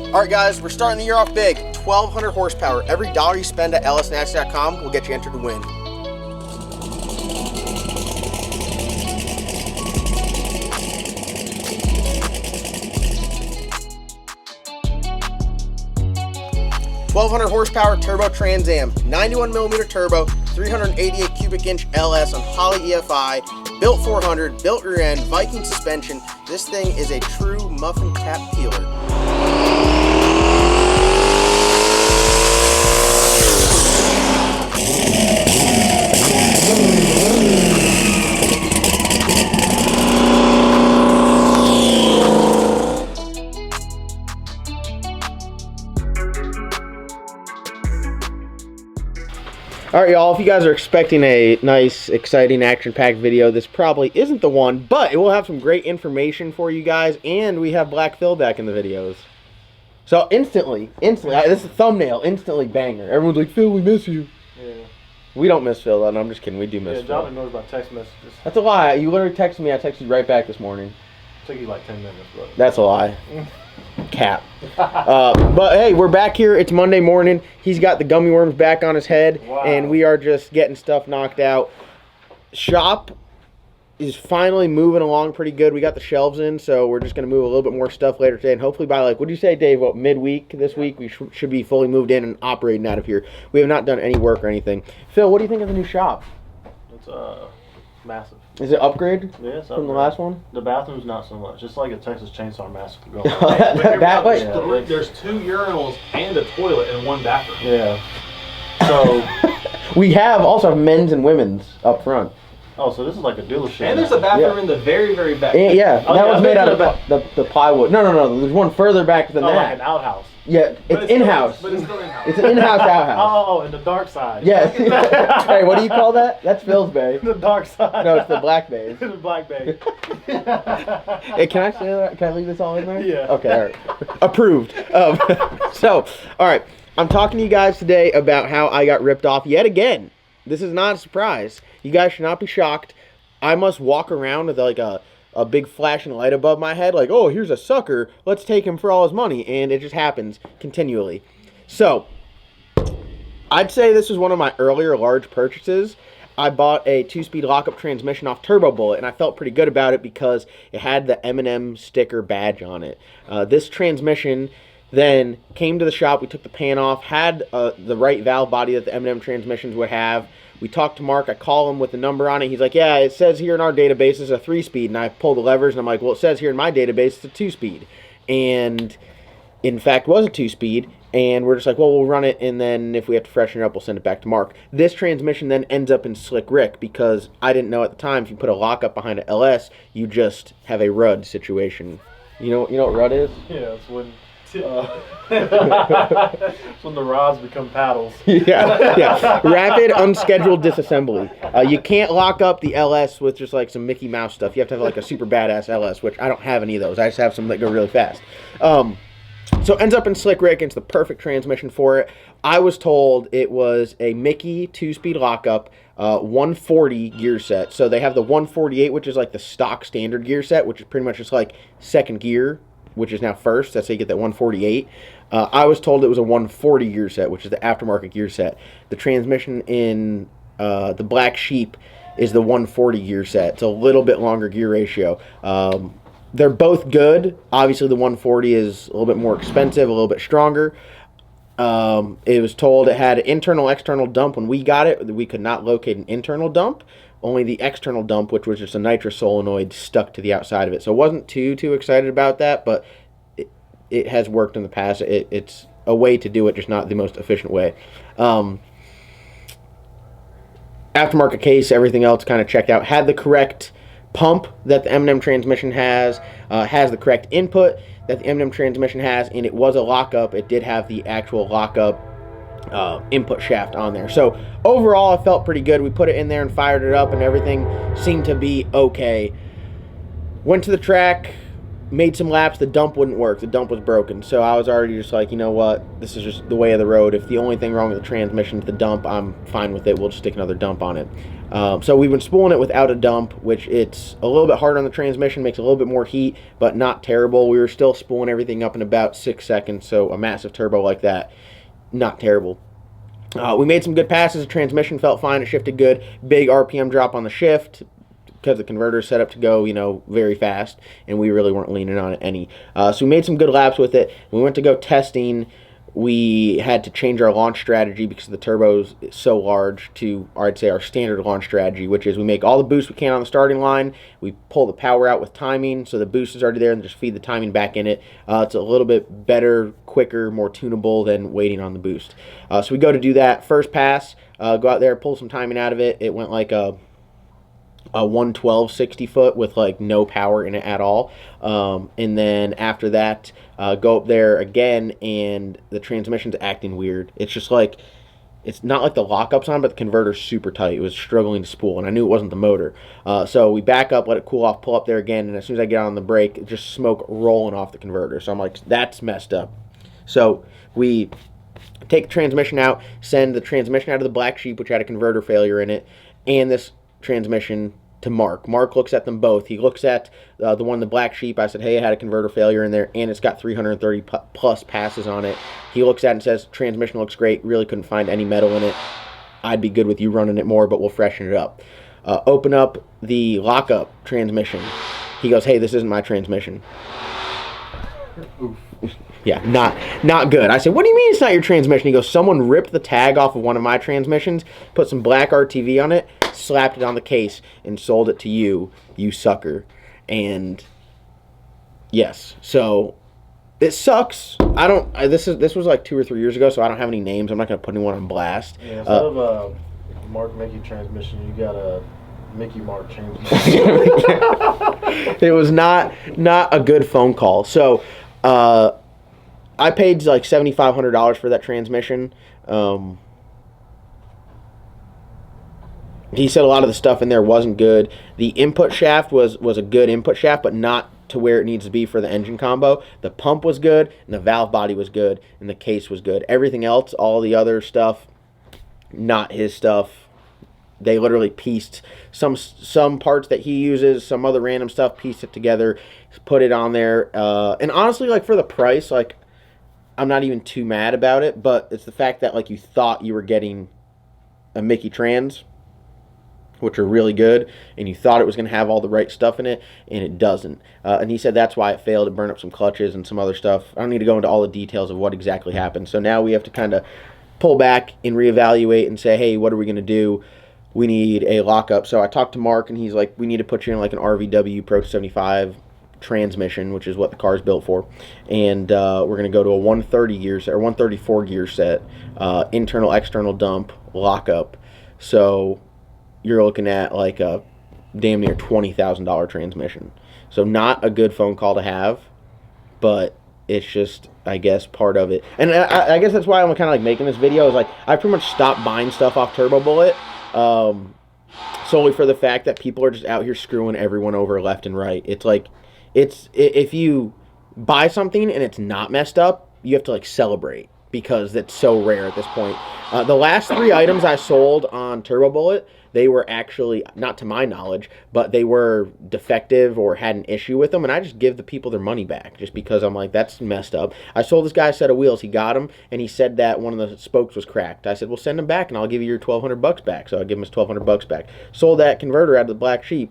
All right, guys, we're starting the year off big. 1,200 horsepower. Every dollar you spend at lsnats.com will get you entered to win. .1,200 horsepower turbo Trans Am, 91mm turbo, 388 cubic inch LS on Holley EFI, built 400, built rear end, Viking suspension. This thing is a true muffin cap peeler. All right, y'all, if you guys are expecting a nice, exciting, action-packed video, this probably isn't the one, but it will have some great information for you guys, and we have Black Phill back in the videos. So instantly, this is a thumbnail, instantly banger. Everyone's like, Phill, we miss you. Yeah. We don't miss Phill, no, I'm just kidding, we do miss Phill. Yeah, John knows about text messages. That's a lie. You literally texted me, I texted you right back this morning. It took you like 10 minutes, but... That's a lie. Cap. But hey, we're back here. It's Monday morning. He's got the gummy worms back on his head, wow. And we are just getting stuff knocked out. Shop is finally moving along pretty good. We got the shelves in, so we're just going to move a little bit more stuff later today, and hopefully by, like, what do you say, Dave, what, midweek this week, we should be fully moved in and operating out of here. We have not done any work or anything. Phill, what do you think of the new shop? It's massive. Is it upgraded from the last one? The bathroom's not so much. It's like a Texas Chainsaw Massacre going that way? Yeah. There's 2 urinals and a toilet in one bathroom. Yeah. So we also have men's and women's up front. Oh, so this is like a dealership. And there's a bathroom in the very, very back. And, that was made out of the plywood. No. There's one further back than that. Like an outhouse. Yeah, it's in-house. But it's still in-house. It's an in-house outhouse. Oh, in the dark side. Yes. Hey, what do you call that? That's Phil's bay. The dark side. No, it's the black bay. The black bay. Hey, can I say that? Can I leave this all in there? Yeah. Okay, all right. Approved. So, all right. I'm talking to you guys today about how I got ripped off yet again. This is not a surprise. You guys should not be shocked. I must walk around with like a big flashing light above my head, like, oh, here's a sucker, let's take him for all his money, and it just happens continually. So, I'd say this was one of my earlier large purchases. I bought a 2-speed lockup transmission off Turbo Bullet, and I felt pretty good about it because it had the M&M sticker badge on it. This transmission then came to the shop, we took the pan off, had the right valve body that the M&M transmissions would have. We talked to Mark, I call him with the number on it. He's like, yeah, it says here in our database it's a 3-speed. And I pull the levers and I'm like, well, it says here in my database it's a 2-speed. And in fact, it was a 2-speed. And we're just like, well, we'll run it. And then if we have to freshen it up, we'll send it back to Mark. This transmission then ends up in Slick Rick because I didn't know at the time if you put a lockup behind an LS, you just have a RUD situation. You know what RUD is? Yeah, it's when... it's when the rods become paddles. Yeah. Rapid unscheduled disassembly. You can't lock up the LS with just like some Mickey Mouse stuff. You have to have like a super badass LS, which I don't have any of those. I just have some that go really fast. So it ends up in Slick Rick. It's the perfect transmission for it. I was told it was a Mickey 2-speed lockup, 140 gear set. So they have the 148, which is like the stock standard gear set, which is pretty much just like second gear, which is now first. That's how you get that 148. I was told it was a 140 gear set, which is the aftermarket gear set. The transmission in the Black Sheep is the 140 gear set. It's a little bit longer gear ratio. They're both good. Obviously, the 140 is a little bit more expensive, a little bit stronger. It was told it had an internal-external dump. When we got it, we could not locate an internal dump. Only the external dump, which was just a nitrous solenoid, stuck to the outside of it. So I wasn't too excited about that, but it has worked in the past. It's a way to do it, just not the most efficient way. Aftermarket case, everything else kind of checked out. Had the correct pump that the M&M transmission has the correct input that the M&M transmission has, and it was a lockup. It did have the actual lockup input shaft on there. So overall, I felt pretty good. We put it in there and fired it up, and everything seemed to be okay. Went to the track, made some laps. The dump wouldn't work. The dump was broken. So I was already just like, you know what? This is just the way of the road. If the only thing wrong with the transmission is the dump, I'm fine with it. We'll just stick another dump on it. So we've been spooling it without a dump, which it's a little bit harder on the transmission, makes a little bit more heat, but not terrible. We were still spooling everything up in about 6 seconds, so a massive turbo like that, not terrible. We made some good passes. The transmission felt fine. It shifted good. Big RPM drop on the shift because the converter is set up to go, very fast, and we really weren't leaning on it any. So we made some good laps with it. We went to go testing. We had to change our launch strategy because the turbo is so large to, or I'd say, our standard launch strategy, which is we make all the boost we can on the starting line. We pull the power out with timing, so the boost is already there, and just feed the timing back in it. It's a little bit better, quicker, more tunable than waiting on the boost. So we go to do that. First pass, go out there, pull some timing out of it. It went like a 112 60 foot with like no power in it at all, and then after that go up there again, and the transmission's acting weird. It's just like, it's not like the lockup's on, but the converter's super tight. It was struggling to spool, and I knew it wasn't the motor. So we back up, let it cool off, pull up there again, and as soon as I get on the brake, just smoke rolling off the converter. So I'm like, that's messed up. So we take the transmission out, send the transmission out of the black sheep, which had a converter failure in it, and this transmission to Mark. Mark looks at them both. He looks at the one in the black sheep. I said, hey, it had a converter failure in there, and it's got 330 plus passes on it. He looks at it and says, transmission looks great. Really couldn't find any metal in it. I'd be good with you running it more, but we'll freshen it up. Open up the lockup transmission. He goes, hey, this isn't my transmission. Oof. Yeah, not good. I said, what do you mean it's not your transmission? He goes, someone ripped the tag off of one of my transmissions, put some black RTV on it, slapped it on the case, and sold it to you, you sucker. And yes, so it sucks. This was like 2 or 3 years ago, so I don't have any names. I'm not going to put anyone on blast. Yeah, instead of a Mark Mickey transmission, you got a Mickey Mark transmission. It was not a good phone call. So I paid like $7,500 for that transmission. He said a lot of the stuff in there wasn't good. The input shaft was a good input shaft, but not to where it needs to be for the engine combo. The pump was good, and the valve body was good, and the case was good. Everything else, all the other stuff, not his stuff. They literally pieced some parts that he uses, some other random stuff, pieced it together, put it on there. And honestly, like, for the price, like, I'm not even too mad about it, but it's the fact that, like, you thought you were getting a Mickey Trans, which are really good, and you thought it was going to have all the right stuff in it, and it doesn't. And he said that's why it failed. It burned up some clutches and some other stuff. I don't need to go into all the details of what exactly happened. So now we have to kind of pull back and reevaluate and say, hey, what are we going to do? We need a lockup. So I talked to Mark, and he's like, we need to put you in like an RVW Pro 75 transmission, which is what the car's built for, and we're going to go to a 130 gear set, or 134 gear set, internal external dump lockup. So you're looking at like a damn near $20,000 transmission. So not a good phone call to have, but it's just, I guess, part of it. And I guess that's why I'm kind of like making this video, is like I pretty much stopped buying stuff off Turbo Bullet, solely for the fact that people are just out here screwing everyone over left and right. It's like, if you buy something and it's not messed up, you have to like celebrate, because that's so rare at this point. The last 3 items I sold on Turbo Bullet, they were actually, not to my knowledge, but they were defective or had an issue with them, and I just give the people their money back just because I'm like, that's messed up. I sold this guy a set of wheels. He got them, and he said that one of the spokes was cracked. I said, well, send them back, and I'll give you your $1,200 back. So I give him his $1,200 back. Sold that converter out of the black sheep.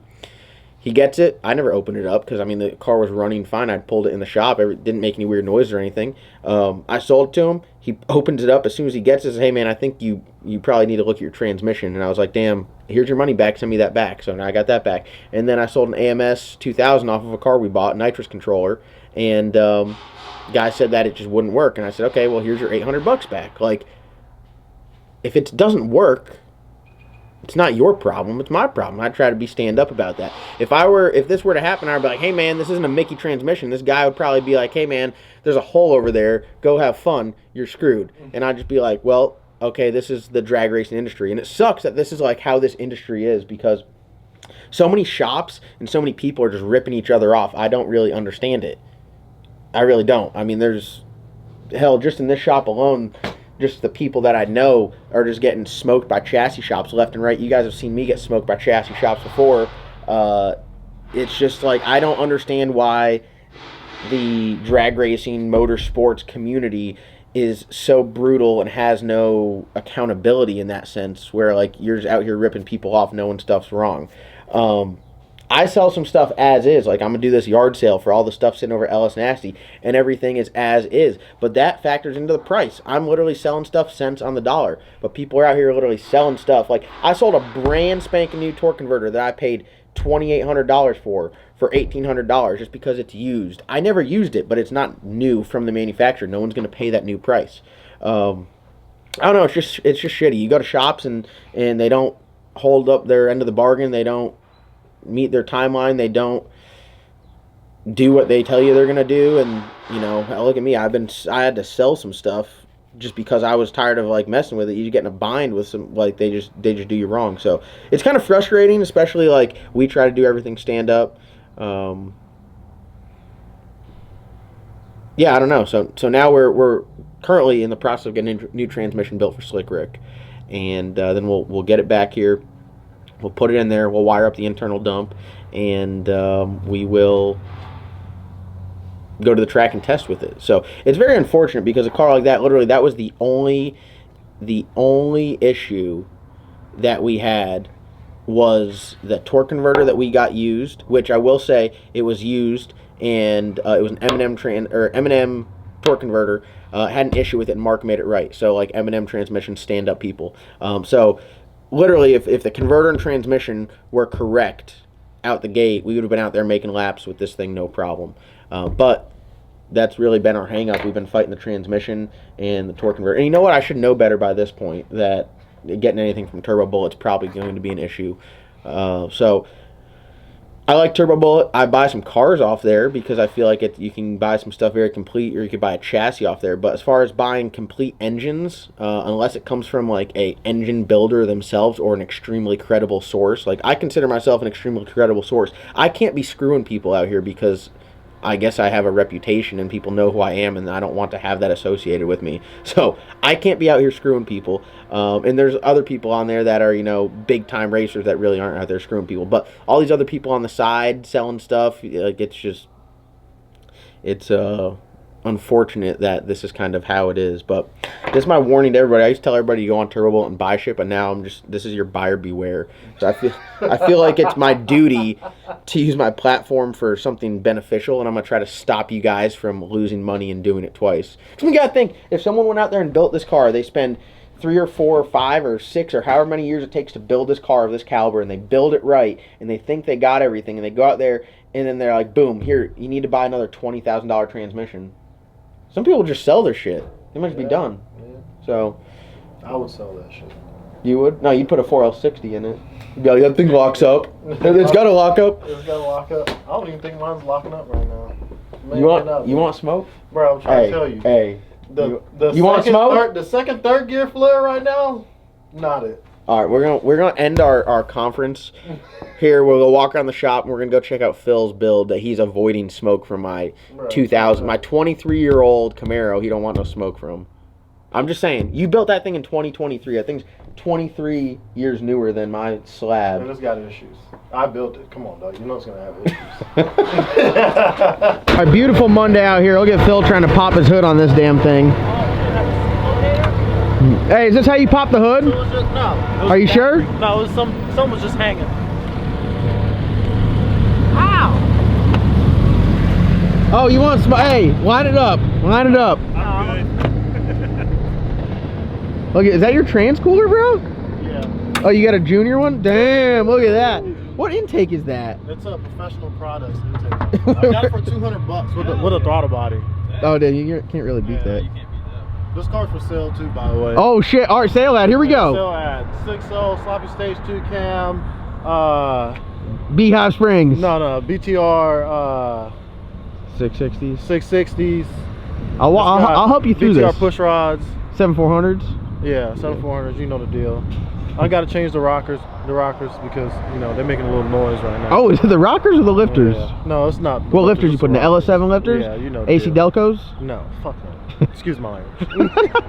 He gets it. I never opened it up because, I mean, the car was running fine. I pulled it in the shop. It didn't make any weird noise or anything. I sold it to him. He opens it up. As soon as he gets it, says, hey, man, I think you probably need to look at your transmission. And I was like, damn, here's your money back. Send me that back. So now I got that back. And then I sold an AMS 2000 off of a car we bought, nitrous controller. And guy said that it just wouldn't work. And I said, okay, well, here's your $800 back. Like, if it doesn't work, it's not your problem, it's my problem. I try to be stand up about that. If this were to happen, I'd be like, hey man, this isn't a Mickey transmission. This guy would probably be like, hey man, there's a hole over there, go have fun, you're screwed. And I'd just be like, well, okay, this is the drag racing industry. And it sucks that this is like how this industry is, because so many shops and so many people are just ripping each other off. I don't really understand it. I really don't. I mean, there's, hell, just in this shop alone, just the people that I know are just getting smoked by chassis shops left and right. You guys have seen me get smoked by chassis shops before. It's just like, I don't understand why the drag racing motorsports community is so brutal and has no accountability in that sense, where like you're just out here ripping people off knowing stuff's wrong. I sell some stuff as is. Like, I'm gonna do this yard sale for all the stuff sitting over Ellis Nasty, and everything is as is. But that factors into the price. I'm literally selling stuff cents on the dollar, but people are out here literally selling stuff. Like, I sold a brand spanking new torque converter that I paid $2,800 for $1,800 just because it's used. I never used it, but it's not new from the manufacturer. No one's gonna pay that new price. I don't know. It's just shitty. You go to shops and they don't hold up their end of the bargain. They don't meet their timeline. They don't do what they tell you they're gonna do. And you know, look at me. I had to sell some stuff just because I was tired of like messing with it. You get in a bind with some, like, they just do you wrong. So it's kind of frustrating, especially like we try to do everything stand up. Yeah, I don't know. So now we're currently in the process of getting a new transmission built for Slick Rick, and then we'll get it back here. We'll put it in there. We'll wire up the internal dump, and we will go to the track and test with it. So it's very unfortunate because a car like that, literally, that was the only issue that we had was the torque converter that we got used, which I will say it was used, and it was an M&M torque converter. Had an issue with it, and Mark made it right. So like M&M transmission, stand up people. So literally, if the converter and transmission were correct out the gate, we would have been out there making laps with this thing, no problem. But that's really been our hang up. We've been fighting the transmission and the torque converter. And you know what? I should know better by this point that getting anything from Turbo Bullet's probably going to be an issue. So I like Turbo Bullet. I buy some cars off there because I feel like you can buy some stuff very complete, or you could buy a chassis off there. But as far as buying complete engines, unless it comes from like a engine builder themselves or an extremely credible source, like I consider myself an extremely credible source. I can't be screwing people out here because I guess I have a reputation and people know who I am, and I don't want to have that associated with me. So I can't be out here screwing people. And there's other people on there that are, you know, big time racers that really aren't out there screwing people. But all these other people on the side selling stuff, like, it's unfortunate that this is kind of how it is. But this is my warning to everybody. I used to tell everybody to go on Turbo Bullet and buy shit, but now this is your buyer beware. So I feel like it's my duty to use my platform for something beneficial, and I'm gonna try to stop you guys from losing money and doing it twice. So you gotta think, if someone went out there and built this car, they spend 3 or 4 or 5 or 6 or however many years it takes to build this car of this caliber, and they build it right, and they think they got everything, and they go out there and then they're like, boom, here, you need to buy another $20,000 transmission. Some people just sell their shit. They must be done. Yeah. So I would sell that shit. You would? No, you'd put a 4L60 in it. You'd be like, that thing locks up. It's got to lock up. It's got to lock up. I don't even think mine's locking up right now. You want smoke? Bro, I'm trying to tell you. Hey. You want smoke? The second, third gear flare right now, not it. All right, we're gonna end our conference here. We'll go walk around the shop, and we're gonna go check out Phil's build that he's avoiding smoke from my 23-year-old Camaro. He don't want no smoke from. I'm just saying, you built that thing in 2023. I think it's 23 years newer than my slab. And it's got issues. I built it. Come on, dog. You know it's gonna have issues. All right, beautiful Monday out here. Look at Phil trying to pop his hood on this damn thing. Hey, is this how you pop the hood? No. Are you sure? No, it was someone was just hanging. Ow! Oh, you want some? Hey, line it up. Line it up. I'm good. Look, is that your trans cooler, bro? Yeah. Oh, you got a junior one? Damn, look at that. What intake is that? It's a professional products intake. I got it for $200 with a throttle body. Oh, dude, you can't really beat that. You can't beat that. This car's for sale too, by the way. Oh shit! All right, sale ad. Here we go. Sale ad. 6.0 sloppy stage 2 cam. Beehive Springs. No, BTR. 660s. 660s. I'll help you through BTR this. push rods. 7400s. Yeah, 7400s. You know the deal. I gotta change the rockers because you know they're making a little noise right now. Oh, is it the rockers or the lifters? Yeah. No, it's not. What lifters you put in the LS7 lifters? Yeah, you know. the AC deal. Delcos? No, fuck no. Excuse my language.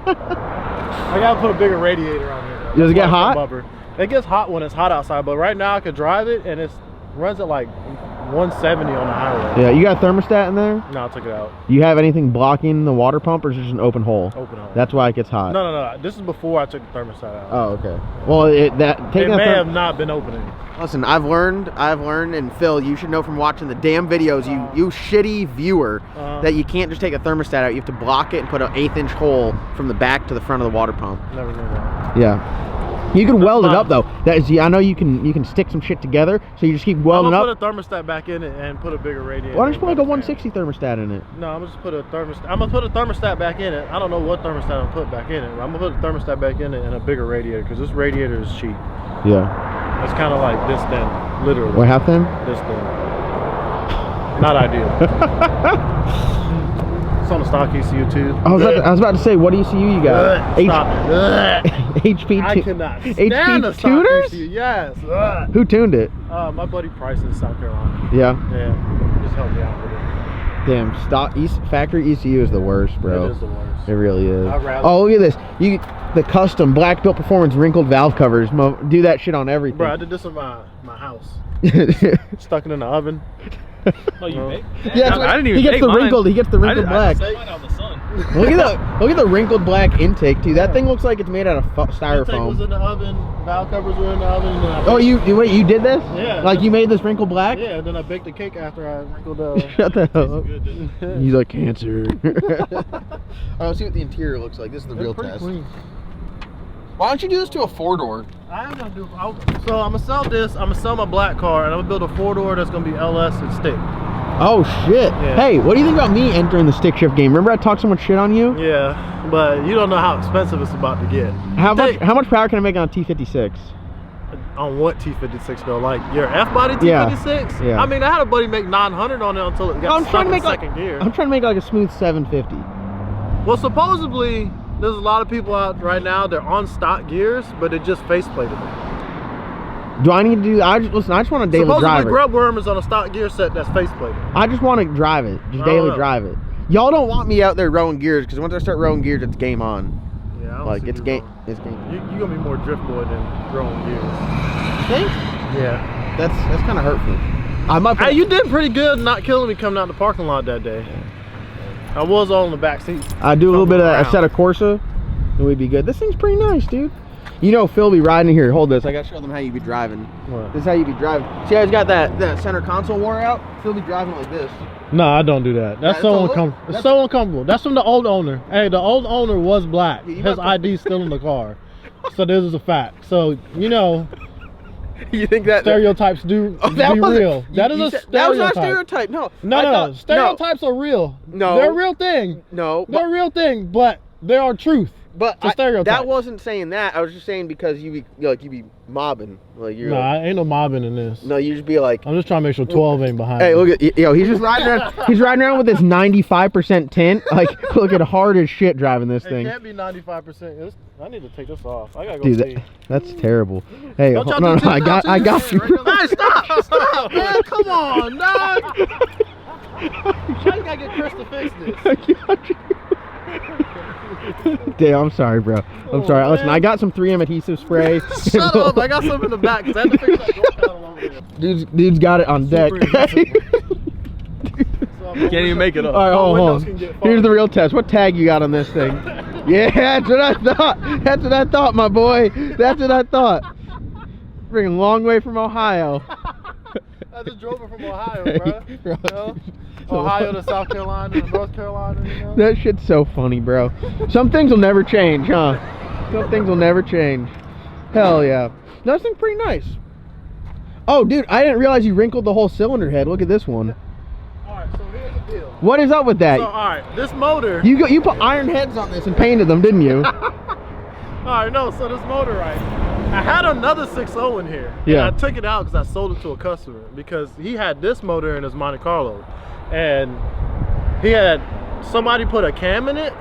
I gotta put a bigger radiator on here. Does it get That's why it's hot? a bumper. It gets hot when it's hot outside, but right now I could drive it and it runs at like 170 on the highway. Yeah, you got a thermostat in there? No, I took it out. You have anything blocking the water pump, or is it just an open hole? Open hole. That's why it gets hot. No. This is before I took the thermostat out. Oh, okay. Well, it may have not been opening. Listen, I've learned, and Phil, you should know from watching the damn videos, you shitty viewer, that you can't just take a thermostat out. You have to block it and put an 1/8-inch hole from the back to the front of the water pump. Never knew that. Yeah. You can weld it up though. That is, I know you can stick some shit together, so you just keep welding up. I'm gonna put a thermostat back in it and put a bigger radiator. Why don't you put like a 160 thermostat in it? No, I'm gonna just put a thermostat. I'm gonna put a thermostat back in it. I don't know what thermostat I'm gonna put back in it. I'm gonna put a thermostat back in it and a bigger radiator because this radiator is cheap. Yeah. It's kind of like this thin, literally. What, half thin? This thin. Not ideal. It's on the stock ECU too. I was about to say, what ECU you got? Stop. HP. I cannot stand the stock tuners? ECU. Yes. Who tuned it? My buddy Price in South Carolina. Yeah. Yeah. Just helped me out with it. Damn, factory ECU is the worst, bro. It is the worst. It really is. I'd rather- Oh, look at this. The custom black built performance wrinkled valve covers. Do that shit on everything. Bro, I did this in my house. Stuck it in the oven. No, you make? Yeah, I didn't even he gets make the mine. wrinkled. He gets the wrinkled black. I mine out in the sun. Look at the wrinkled black intake too. That thing looks like it's made out of Intake was styrofoam. in the oven. Valve covers were in the oven. And then I Oh, baked- you did this? Yeah. Like you made this wrinkled black? Yeah, and then I baked the cake after I wrinkled Shut the hell up. Good, didn't it? He's like cancer. Alright, let's see what the interior looks like. This is the real test. Clean. Why don't you do this to a 4-door? I am gonna do. So I'm gonna sell this. I'm gonna sell my black car, and I'm gonna build a 4-door that's gonna be LS and stick. Oh shit! Yeah. Hey, what do you think about me entering the stick shift game? Remember I talked so much shit on you? Yeah, but you don't know how expensive it's about to get. How much power can I make on a T56? On what T56 though? Like your F-body T56? Yeah. I mean, I had a buddy make 900 on it until it got stuck in second gear. I'm trying to make like a smooth 750. Well, supposedly there's a lot of people out right now. They're on stock gears, but they just faceplated them. Do I need to do? Listen, I just want to daily Supposedly drive it. grub worm is on a stock gear set that's faceplated. I just want to drive it, just daily drive it. Y'all don't want me out there rowing gears because once I start rowing gears, it's game on. Yeah, I don't Like see it's you game. going. It's game. You're gonna be more drift boy than throwing gears. You think? Yeah. That's kind of hurtful. I might. Hey, you did pretty good not killing me coming out the parking lot that day. I was all in the back seat. I do a little bit of that. I around. set a Corsa, and we'd be good. This thing's pretty nice, dude. You know, Phil be riding here. Hold this. I gotta show them how you be driving. What? This is how you be driving. See how he's got that center console wore out? Phil be driving like this. No, I don't do that. That's It's so a look- uncomfortable. It's that's- so uncomfortable. That's from the old owner. Hey, the old owner was black. Yeah, you His got the- ID's still in the car. So this is a fact. So, you know, You think that stereotypes do Oh, be real. That is a That was stereotype. not a stereotype. No. No, I no, thought- stereotypes are real. No. They're a real thing. No. They're a real thing, but they are truth. But It's a stereotype. that wasn't saying that. I was just saying because you be mobbing. Like you're. No, like, ain't no mobbing in this. no, you just be like. I'm just trying to make sure 12 ain't behind Hey, me. look at he's just riding around. He's riding around with this 95% tint. Like, look at hard as shit driving this It thing. can't be 95%. I need to take this off. I gotta go Dude, see. that's terrible. Hey, Don't y'all no, do I got TikToks you. in here, right? Hey, stop, man, come on, dog. Why you gotta get Chris to fix this? I got you. Damn, I'm sorry, bro. I'm sorry. Oh, Listen, man. I got some 3M adhesive spray. Shut up! I got something in the back because I had to fix that door panel over there. Dude's got it on deck. Super So Can't even make it up. All right, hold windows on. can get Here's the fogged. real test. What tag you got on this thing? Yeah, that's what I thought. That's what I thought, my boy. That's what I thought. Bring a long way from Ohio. I just drove it from Ohio, bro. Bro. You know? Ohio to South Carolina to North Carolina, you know? That shit's so funny, bro. Some things will never change, huh? Some things will never change. Hell yeah. No, this thing's pretty nice. Oh, dude, I didn't realize you wrinkled the whole cylinder head. Look at this one. Alright, so here's the deal. What is up with that? So, alright, this motor. You put iron heads on this and painted them, didn't you? Alright, no, so this motor, right? I had another 6.0 in here. Yeah. And I took it out because I sold it to a customer because he had this motor in his Monte Carlo. And he had somebody put a cam in it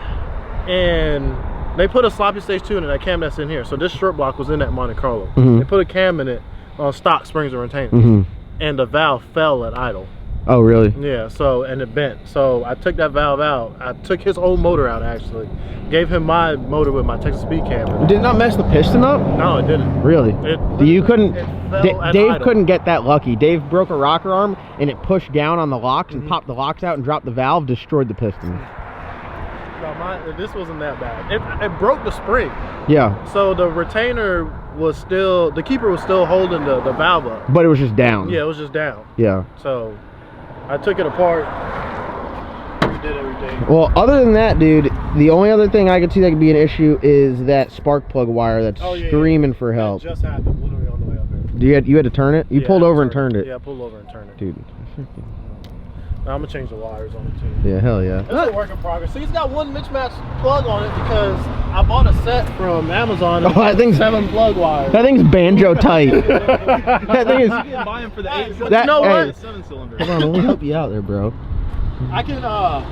and They put a sloppy stage 2 in that cam that's in here. So this strip block was in that Monte Carlo. Mhm. They put a cam in it on stock springs and retainers. Mhm. And the valve fell at idle. Oh, really? Yeah, so, and it bent. So I took that valve out. I took his old motor out, actually. Gave him my motor with my Texas speed camera. Did it not mess the piston up? No, it didn't. Really? You couldn't. It fell at Dave idle. couldn't get that lucky. Dave broke a rocker arm and it pushed down on the locks and popped the locks out and dropped the valve, destroyed the piston. No, this wasn't that bad. It broke the spring. Yeah, So the retainer was still, the keeper was still holding the valve up. but it was just down. Yeah, it was just down. Yeah. So I took it apart. We did everything. Well, other than that, dude, the only other thing I could see that could be an issue is that spark plug wire that's screaming for help. It just happened literally on the way up here. You had to turn it? You pulled over and turned it. Yeah, I pulled over and turned it. Dude. Now I'm gonna change the wires on it too. Yeah, hell yeah. It's a work in progress. See, it's got one mismatched plug on it because I bought a set from Amazon. Oh, that thing's 7 plug wires. That thing's banjo tight. That thing is. You can buy them for the 8 That, You know hey, what? 7-cylinder. Hold on, let me help you out there, bro. I can. I'm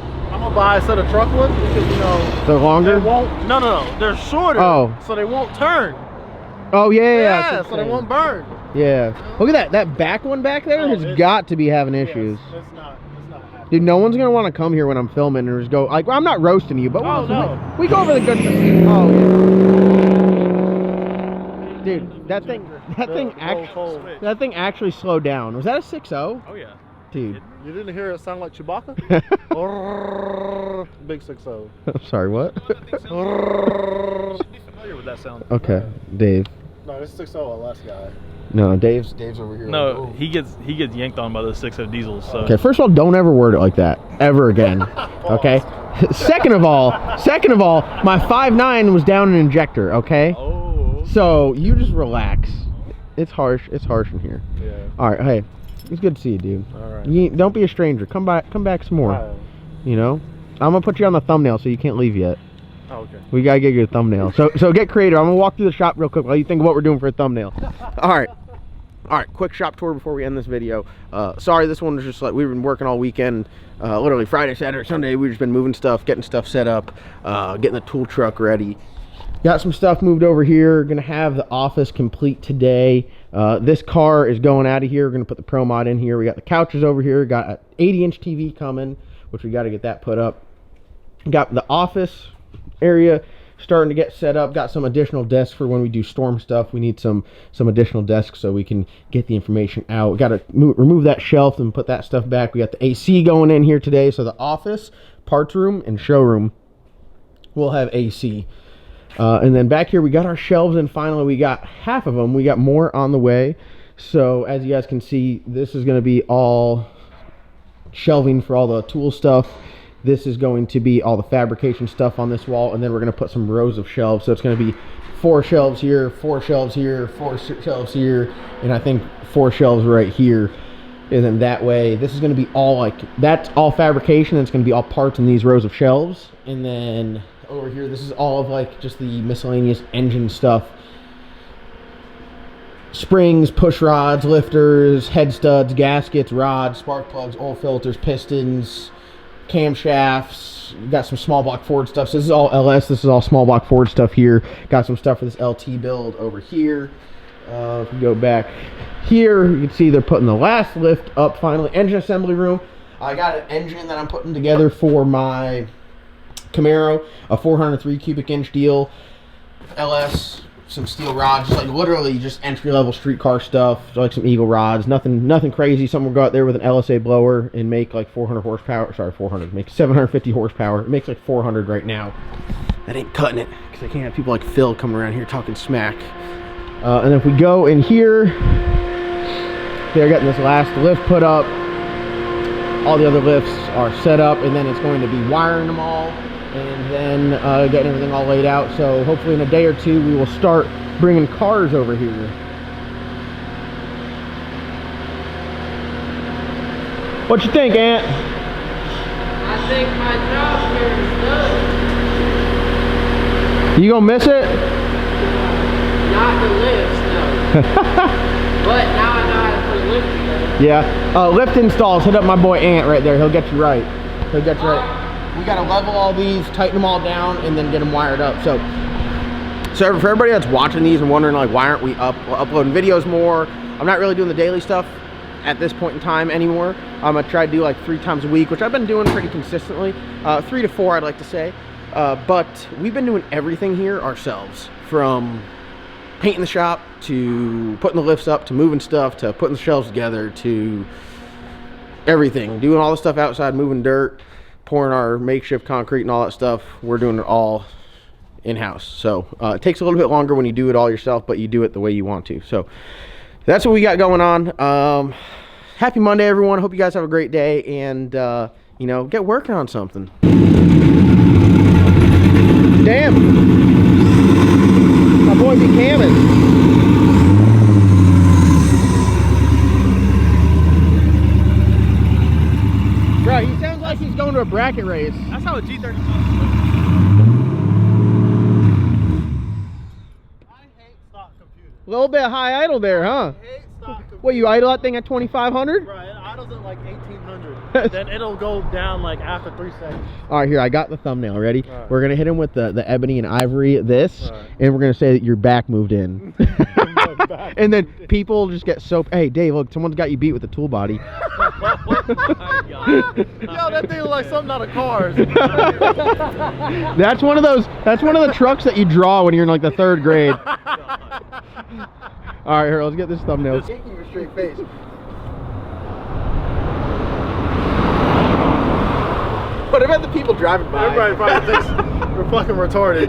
gonna buy a set of truck ones because you know They're longer? they won't. No. They're shorter. Oh. So they won't turn. Oh, yeah, yeah. Yeah, that's so they insane. won't burn. Yeah. Look at that. That back one back there Oh, has it's- got to be having issues. Yeah, it's not happening. Dude, no one's gonna want to come here when I'm filming and just go like, well, I'm not roasting you, but Oh, we, no. we go over the good stuff. Oh, yeah. Dude, that thing actually slowed down. Was that a 6.0? Oh, yeah. Dude, You didn't hear it sound like Chewbacca? Big 6-0. I'm sorry, what? You should be familiar with that sound. Okay, Dave. No, this 6.0 LS guy. No, Dave's over here. No, like, he gets yanked on by those 6.0 diesels. So okay, first of all, don't ever word it like that ever again. Okay. Second of all, my 5.9 was down an injector. Okay. Oh. So you just relax. It's harsh. It's harsh in here. Yeah. All right. Hey, it's good to see you, dude. All right. Don't be a stranger. Come back some more. All right. You know, I'm gonna put you on the thumbnail so you can't leave yet. Oh, okay. We gotta get your thumbnail. So get creative. I'm gonna walk through the shop real quick while you think of what we're doing for a thumbnail. All right. Quick shop tour before we end this video. Sorry, this one was just like we've been working all weekend. Literally Friday, Saturday, Sunday. We've just been moving stuff, getting stuff set up, getting the tool truck ready. Got some stuff moved over here. Gonna have the office complete today. This car is going out of here. We're gonna put the Pro Mod in here. We got the couches over here. Got an 80-inch TV coming, which we got to get that put up. Got the office area starting to get set up. Got some additional desks for when we do storm stuff. We need some additional desks so we can get the information out. We got to remove that shelf and put that stuff back. We got the AC going in here today. So the office, parts room, and showroom will have AC. And then back here we got our shelves, and finally we got half of them. We got more on the way. So as you guys can see, this is going to be all shelving for all the tool stuff. This is going to be all the fabrication stuff on this wall, and then we're going to put some rows of shelves. So it's going to be 4 shelves here, 4 shelves here, 4 shelves here, and I think 4 shelves right here. And then that way, this is going to be all like, that's all fabrication, and it's going to be all parts in these rows of shelves. And then over here, this is all of like just the miscellaneous engine stuff. Springs, push rods, lifters, head studs, gaskets, rods, spark plugs, oil filters, pistons, camshafts. We got some small block Ford stuff. So this is all LS. This is all small block Ford stuff here. Got some stuff for this LT build over here. If we go back here, you can see they're putting the last lift up finally. Engine assembly room. I got an engine that I'm putting together for my Camaro, a 403 cubic inch deal, LS, some steel rods, just like literally just entry level street car stuff, like some Eagle rods, nothing crazy. Someone will go out there with an LSA blower and make like 400 horsepower. Sorry, 400. Make 750 horsepower. It makes like 400 right now. That ain't cutting it because I can't have people like Phil coming around here talking smack. And if we go in here, they're getting this last lift put up. All the other lifts are set up, and then it's going to be wiring them all, and then getting everything all laid out. So hopefully in a day or two we will start bringing cars over here. What you think, Aunt? I think my job here is done. You gonna miss it? Not the lifts, no. But now I know how to put a lift together. Yeah. Lift installs. Hit up my boy Ant right there. He'll get you right. He'll get you right. we got to level all these, tighten them all down, and then get them wired up. So for everybody that's watching these and wondering like why aren't we uploading videos more, I'm not really doing the daily stuff at this point in time anymore. I'm gonna try to do like 3 times a week, which I've been doing pretty consistently, 3 to 4 I'd like to say. But we've been doing everything here ourselves, from painting the shop to putting the lifts up to moving stuff to putting the shelves together to everything, doing all the stuff outside, moving dirt, pouring our makeshift concrete and all that stuff. We're doing it all in-house. So it takes a little bit longer when you do it all yourself, but you do it the way you want to. So that's what we got going on. Happy Monday, everyone. Hope you guys have a great day, and you know, get working on something. Damn, my boy be camming. Bro, he sounds like he's going to a bracket race. That's how a G35 looks. I hate stock computers. A little bit high idle there, huh? I hate stock computers. What, you idle that thing at 2,500? Right, it idles at like 1,800. Then it'll go down like after 3 seconds. All right, here, I got the thumbnail ready. Right. We're gonna hit him with the ebony and ivory this, Right. and we're gonna say that your back moved in. back And then people just get so, hey Dave, look, someone's got you beat with the tool body. Oh my god. Yo, that thing looks like something out of Cars. That's one of the trucks that you draw when you're in like the 3rd grade. All right, here, let's get this thumbnail. Just your straight face. What about the people driving by? Everybody probably thinks we're fucking retarded.